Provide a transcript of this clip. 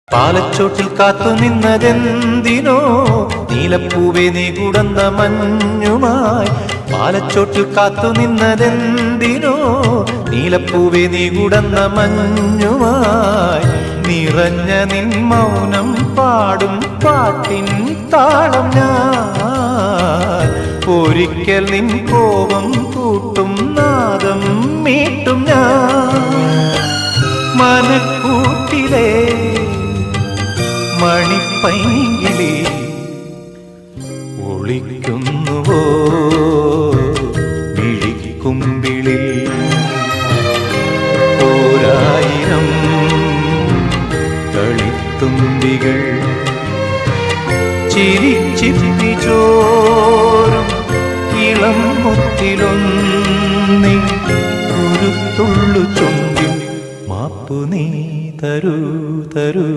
പാലച്ചോട്ടിൽ കാത്തു നിന്നതെന്തിനോ നീലപ്പൂവേ നീ കുടന്ന മഞ്ഞുമായി. പാലച്ചോട്ടിൽ കാത്തു നിന്നതെന്തിനോ നീലപ്പൂവേ നീ കുടന്ന മഞ്ഞുമായി. നിറഞ്ഞ നിൻ മൗനം പാടും പാട്ടിൻ താളം ഞാൻ. ഒരിക്കൽ നിൻ കോപം കൂട്ടും നാദം മീട്ടും ഞാൻ. മനക്കൂട്ടിലെ മണിപ്പൈങ്കിളി ഒളിക്കുന്നുവോ മിഴിക്കുമ്പിളിൽ. ഓരായിരം കളിത്തുമ്പികൾ ചിരിച്ചിരി ചോരും ഇളം മുത്തിലൊന്നി ഒരു തുള്ളു ചുണ്ടിൽ മാപ്പു നീ തരൂ തരൂ.